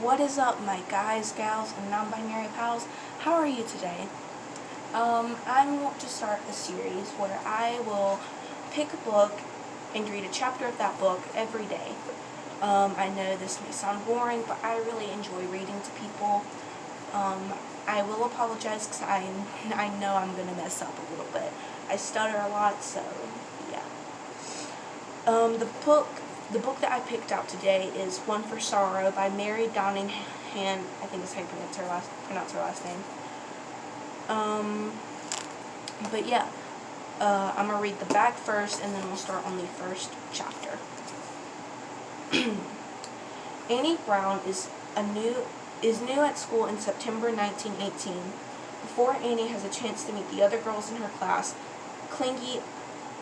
What is up, my guys, gals, and non-binary pals? How are you today? I want to start a series where I will pick a book and read a chapter of that book every day. I know this may sound boring, but I really enjoy reading to people. I will apologize because I know I'm going to mess up a little bit. I stutter a lot, so yeah. The book that I picked out today is One for Sorrow by Mary Donningham. I think that's how you pronounce her last name. But yeah, I'm gonna read the back first, and then we'll start on the first chapter. Annie Brown is new at school in September 1918. Before Annie has a chance to meet the other girls in her class, clingy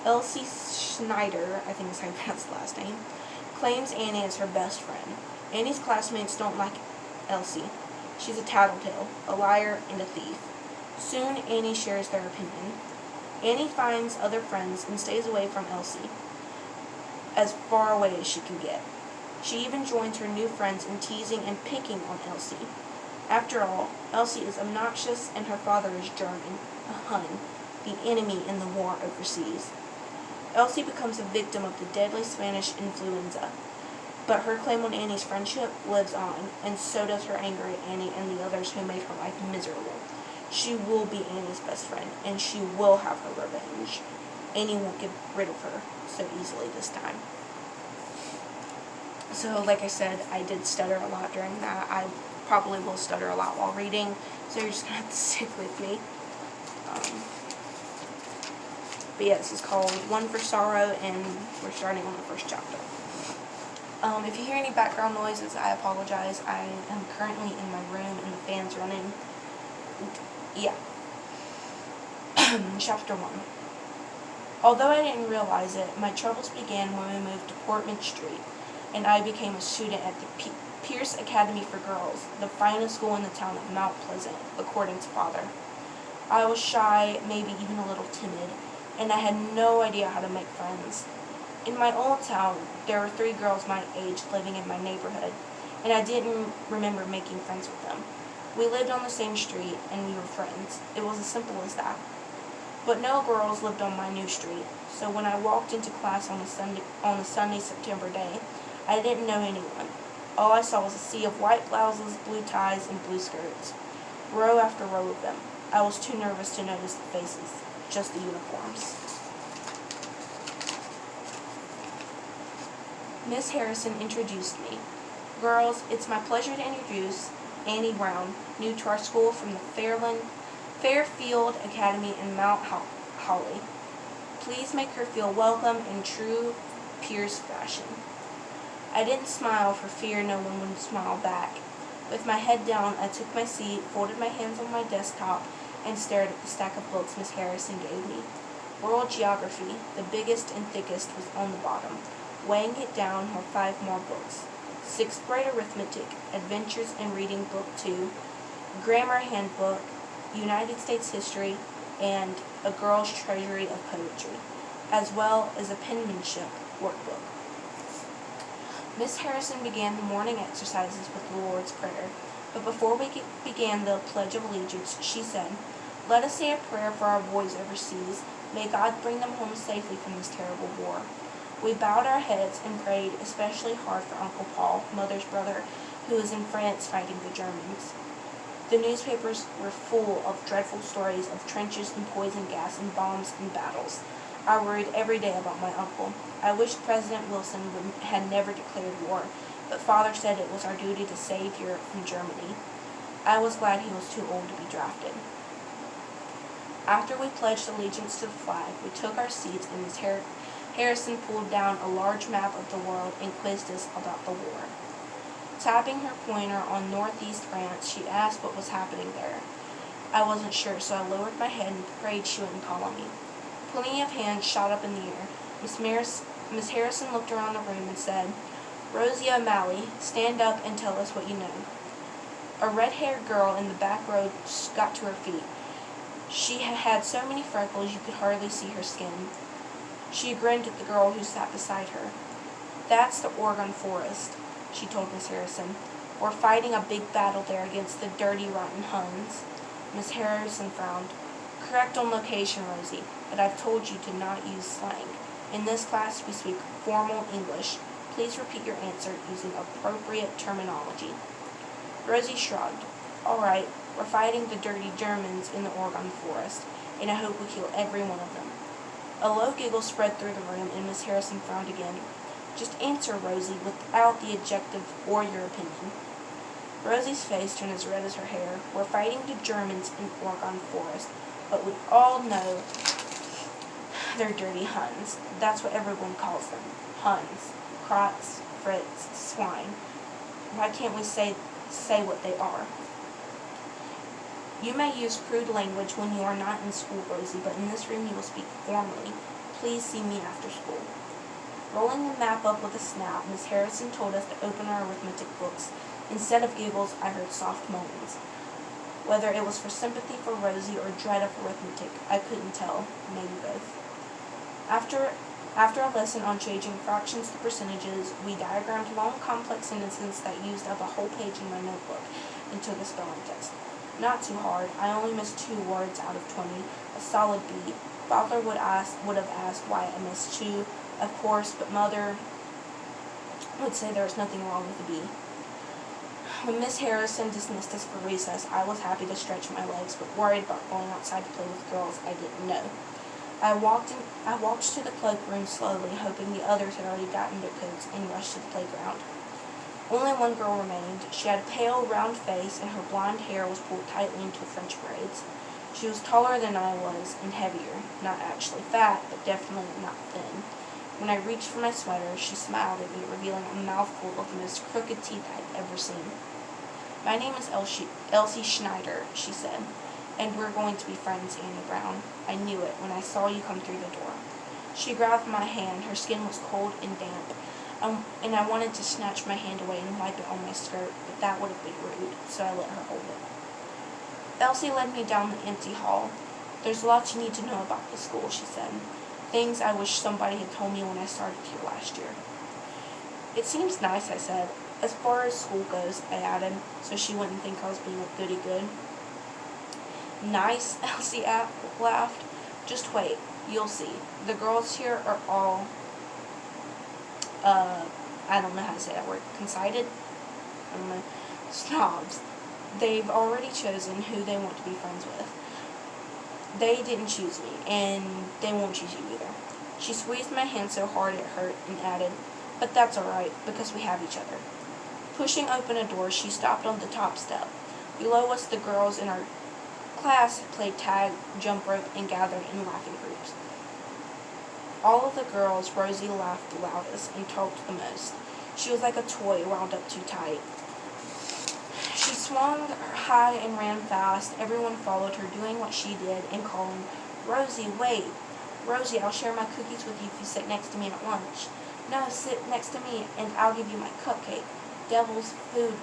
Elsie Schneider, I think is how you pronounce the last name, claims Annie as her best friend. Annie's classmates don't like Elsie. She's a tattletale, a liar, and a thief. Soon, Annie shares their opinion. Annie finds other friends and stays away from Elsie, as far away as she can get. She even joins her new friends in teasing and picking on Elsie. After all, Elsie is obnoxious and her father is German, a Hun, the enemy in the war overseas. Elsie becomes a victim of the deadly Spanish influenza, but her claim on Annie's friendship lives on, and so does her anger at Annie and the others who made her life miserable. She will be Annie's best friend, and she will have her revenge. Annie won't get rid of her so easily this time. So, like I said, I did stutter a lot during that. I probably will stutter a lot while reading, so you're just going to have to stick with me. But yeah, this is called One for Sorrow, and we're starting on the first chapter. If you hear any background noises, I apologize. I am currently in my room, and the fan's running. Yeah. Chapter 1. Although I didn't realize it, my troubles began when we moved to Portman Street, and I became a student at the Pierce Academy for Girls, the finest school in the town of Mount Pleasant, according to Father. I was shy, maybe even a little timid, and I had no idea how to make friends. In my old town, there were 3 girls my age living in my neighborhood, and I didn't remember making friends with them. We lived on the same street, and we were friends. It was as simple as that. But no girls lived on my new street, so when I walked into class on a sunny September day, I didn't know anyone. All I saw was a sea of white blouses, blue ties, and blue skirts. Row after row of them. I was too nervous to notice the faces, just the uniforms. Miss Harrison introduced me. Girls, it's my pleasure to introduce Annie Brown, new to our school from the Fairfield Academy in Mount Holly. Please make her feel welcome in true Pierce fashion. I didn't smile for fear no one would smile back. With my head down, I took my seat, folded my hands on my desktop, and stared at the stack of books Miss Harrison gave me. World Geography, the biggest and thickest, was on the bottom. Weighing it down were 5 more books. 6th grade arithmetic, Adventures in Reading Book 2, Grammar Handbook, United States History, and A Girl's Treasury of Poetry, as well as a penmanship workbook. Miss Harrison began the morning exercises with the Lord's Prayer, but before we began the Pledge of Allegiance, she said, "Let us say a prayer for our boys overseas. May God bring them home safely from this terrible war." We bowed our heads and prayed especially hard for Uncle Paul, Mother's brother, who is in France fighting the Germans. The newspapers were full of dreadful stories of trenches and poison gas and bombs and battles. I worried every day about my uncle. I wished President Wilson had never declared war, but Father said it was our duty to save Europe from Germany. I was glad he was too old to be drafted. After we pledged allegiance to the flag, we took our seats, and Miss Harrison pulled down a large map of the world and quizzed us about the war. Tapping her pointer on northeast France, she asked what was happening there. I wasn't sure, so I lowered my head and prayed she wouldn't call on me. Plenty of hands shot up in the air. Miss Harrison looked around the room and said, "Rosie O'Malley, stand up and tell us what you know." A red-haired girl in the back row got to her feet. She had so many freckles you could hardly see her skin. She grinned at the girl who sat beside her. "That's the Oregon forest." she told Miss Harrison. "We're fighting a big battle there against the dirty, rotten Huns." Miss Harrison frowned. "Correct on location, Rosie, but I've told you to not use slang. In this class, we speak formal English. Please repeat your answer using appropriate terminology." Rosie shrugged. "All right, we're fighting the dirty Germans in the Oregon forest, and I hope we kill every one of them." A low giggle spread through the room, and Miss Harrison frowned again. "Just answer, Rosie, without the adjective or your opinion." Rosie's face turned as red as her hair. "We're fighting the Germans in Oregon forest, but we all know they're dirty Huns. That's what everyone calls them. Huns. Krots, Fritz, swine. Why can't we say what they are?" "You may use crude language when you are not in school, Rosie, but in this room you will speak formally. Please see me after school." Rolling the map up with a snap, Miss Harrison told us to open our arithmetic books. Instead of giggles, I heard soft moans. Whether it was for sympathy for Rosie or dread of arithmetic, I couldn't tell. Maybe both. After a lesson on changing fractions to percentages, we diagrammed long, complex sentences that used up a whole page in my notebook and took a spelling test. Not too hard. I only missed 2 words out of 20, a solid B. Father would have asked why I missed 2, of course, but Mother would say there was nothing wrong with the B. When Miss Harrison dismissed us for recess, I was happy to stretch my legs, but worried about going outside to play with girls I didn't know. I walked to the cloakroom slowly, hoping the others had already gotten their coats, and rushed to the playground. Only one girl remained. She had a pale, round face, and her blonde hair was pulled tightly into French braids. She was taller than I was, and heavier. Not actually fat, but definitely not thin. When I reached for my sweater, she smiled at me, revealing a mouthful of the most crooked teeth I'd ever seen. "My name is Elsie Schneider," she said, "and we're going to be friends, Annie Brown. I knew it when I saw you come through the door." She grabbed my hand. Her skin was cold and damp, and I wanted to snatch my hand away and wipe it on my skirt, but that would have been rude, so I let her hold it. Elsie led me down the empty hall. "There's lots you need to know about the school," she said. "Things I wish somebody had told me when I started here last year." "It seems nice," I said. "As far as school goes," I added, so she wouldn't think I was being a goody-good. "Nice?" Elsie laughed. "Just wait. You'll see. The girls here are all, I don't know how to say that word, conceited? I don't know. Snobs. They've already chosen who they want to be friends with. They didn't choose me, and they won't choose you either." She squeezed my hand so hard it hurt and added, "But that's all right, because we have each other." Pushing open a door, she stopped on the top step. Below us, the girls in our class played tag, jump rope, and gathered in laughing groups. All of the girls, Rosie laughed the loudest and talked the most. She was like a toy wound up too tight. She swung high and ran fast. Everyone followed her, doing what she did and calling, "Rosie, wait. Rosie, I'll share my cookies with you if you sit next to me at lunch." "No, sit next to me and I'll give you my cupcake. Devil's food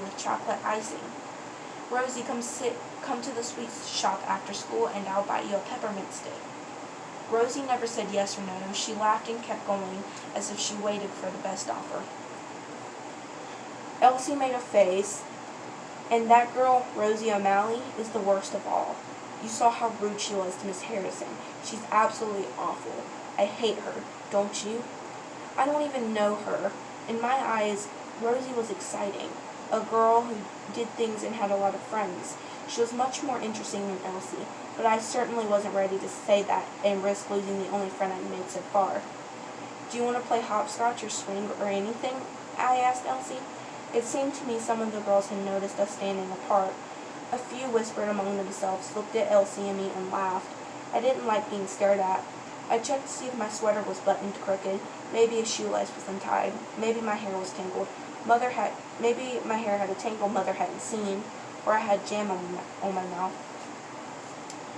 with chocolate icing." "Rosie, come to the sweet shop after school and I'll buy you a peppermint stick." Rosie never said yes or no. She laughed and kept going as if she waited for the best offer. Elsie made a face. "And that girl, Rosie O'Malley, is the worst of all. You saw how rude she was to Miss Harrison. She's absolutely awful. I hate her, don't you? I don't even know her. In my eyes, Rosie was exciting. A girl who did things and had a lot of friends. She was much more interesting than Elsie, but I certainly wasn't ready to say that and risk losing the only friend I'd made so far." "Do you want to play hopscotch or swing or anything?" I asked Elsie. It seemed to me some of the girls had noticed us standing apart. A few whispered among themselves, looked at Elsie and me, and laughed. I didn't like being stared at. I checked to see if my sweater was buttoned crooked. Maybe a shoelace was untied. Maybe my hair was tangled. Maybe my hair had a tangle Mother hadn't seen, or I had jam on my mouth.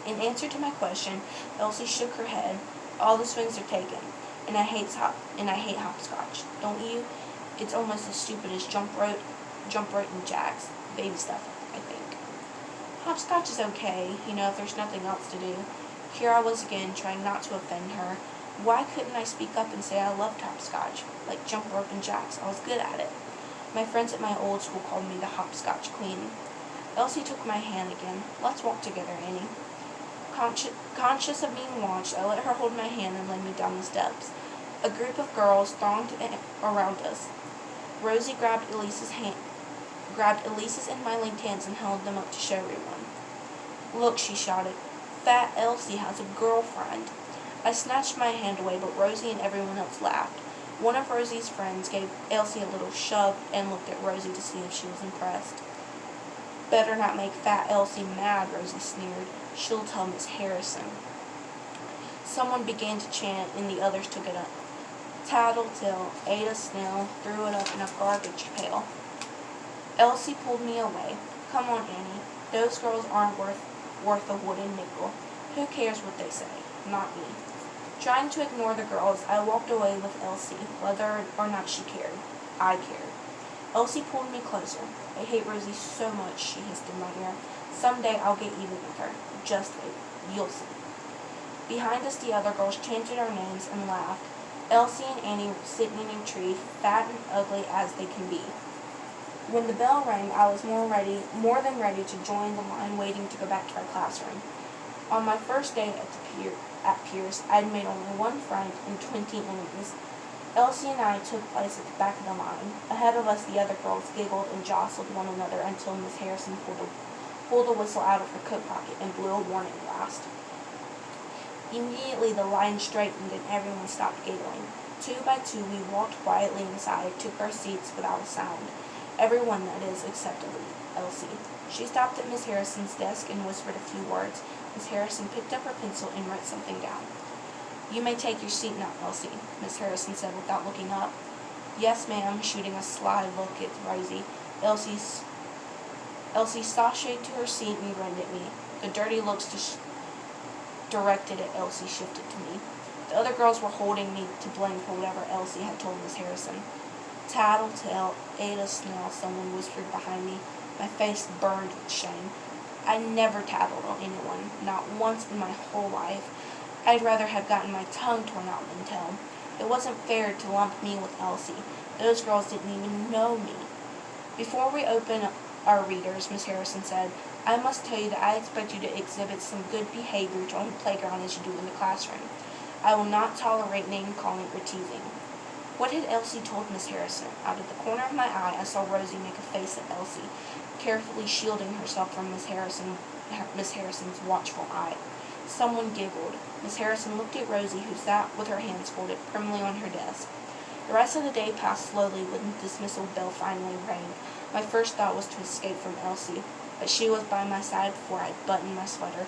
In answer to my question, Elsie shook her head. "All the swings are taken, and I hate hopscotch. Don't you? It's almost as stupid as jump rope and jacks. Baby stuff, I think. Hopscotch is okay, if there's nothing else to do." Here I was again, trying not to offend her. Why couldn't I speak up and say I loved hopscotch? Like jump rope and jacks, I was good at it. My friends at my old school called me the hopscotch queen. Elsie took my hand again. Let's walk together, Annie. Conscious of being watched, I let her hold my hand and led me down the steps. A group of girls thronged around us. Rosie grabbed Elise's and my linked hands and held them up to show everyone. Look, she shouted. Fat Elsie has a girlfriend. I snatched my hand away, but Rosie and everyone else laughed. One of Rosie's friends gave Elsie a little shove and looked at Rosie to see if she was impressed. Better not make Fat Elsie mad, Rosie sneered. She'll tell Miss Harrison. Someone began to chant, and the others took it up. Tattletale ate a snail, threw it up in a garbage pail. Elsie pulled me away. Come on, Annie. Those girls aren't worth a wooden nickel. Who cares what they say? Not me. Trying to ignore the girls, I walked away with Elsie, whether or not she cared. I cared. Elsie pulled me closer. I hate Rosie so much, she hissed in my ear. Someday I'll get even with her. Just wait. You'll see. Behind us, the other girls chanted our names and laughed. Elsie and Annie were sitting in a tree, fat and ugly as they can be. When the bell rang, I was more than ready to join the line waiting to go back to our classroom. On my first day at Pierce, I'd made only one friend and 20 enemies. Elsie and I took place at the back of the line. Ahead of us, the other girls giggled and jostled one another until Miss Harrison pulled a whistle out of her coat pocket and blew a warning blast. Immediately, the line straightened and everyone stopped giggling. 2 by 2, we walked quietly inside, took our seats without a sound. Everyone, that is, except Elsie. She stopped at Miss Harrison's desk and whispered a few words. Miss Harrison picked up her pencil and wrote something down. You may take your seat now, Elsie, Miss Harrison said without looking up. Yes, ma'am, shooting a sly look at Rosie. Elsie sashayed to her seat and grinned at me. The dirty looks directed at Elsie shifted to me. The other girls were holding me to blame for whatever Elsie had told Miss Harrison. Tattletale ate a snail, someone whispered behind me. My face burned with shame. I never tattled on anyone, not once in my whole life. I'd rather have gotten my tongue torn out than tell. It wasn't fair to lump me with Elsie. Those girls didn't even know me. Before we open our readers, Miss Harrison said, I must tell you that I expect you to exhibit some good behavior on the playground as you do in the classroom. I will not tolerate name-calling or teasing. What had Elsie told Miss Harrison? Out of the corner of my eye, I saw Rosie make a face at Elsie, carefully shielding herself from Miss Harrison's watchful eye. Someone giggled. Miss Harrison looked at Rosie, who sat with her hands folded primly on her desk. The rest of the day passed slowly when the dismissal bell finally rang. My first thought was to escape from Elsie, but she was by my side before I buttoned my sweater.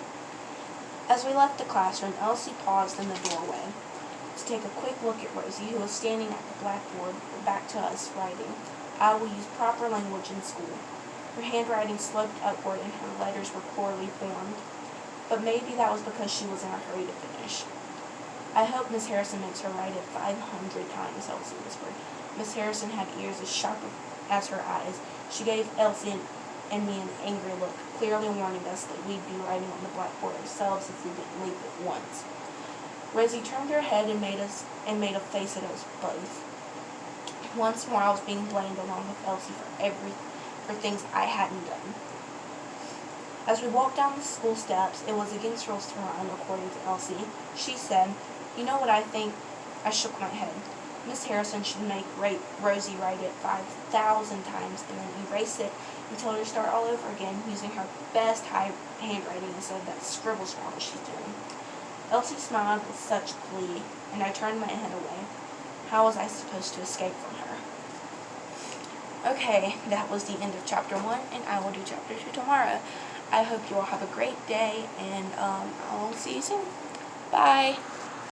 As we left the classroom, Elsie paused in the doorway to take a quick look at Rosie, who was standing at the blackboard back to us writing. I will use proper language in school. Her handwriting sloped upward and her letters were poorly formed, but maybe that was because she was in a hurry to finish. I hope Miss Harrison makes her write it 500 times, Elsie whispered. Miss Harrison had ears as sharp as her eyes. She gave Elsie and me an angry look, clearly warning us that we'd be writing on the blackboard ourselves if we didn't leave it once. Rosie turned her head and made a face at us both. Once more I was being blamed along with Elsie for things I hadn't done. As we walked down the school steps, it was against rules to run, according to Elsie. She said, You know what I think? I shook my head. Miss Harrison should make Rosie write it 5,000 times and then erase it and tell her to start all over again using her best handwriting instead of that scribble scrabble she's doing. Elsie smiled with such glee, and I turned my head away. How was I supposed to escape from her? Okay, that was the end of chapter 1, and I will do chapter 2 tomorrow. I hope you all have a great day, and I'll see you soon. Bye.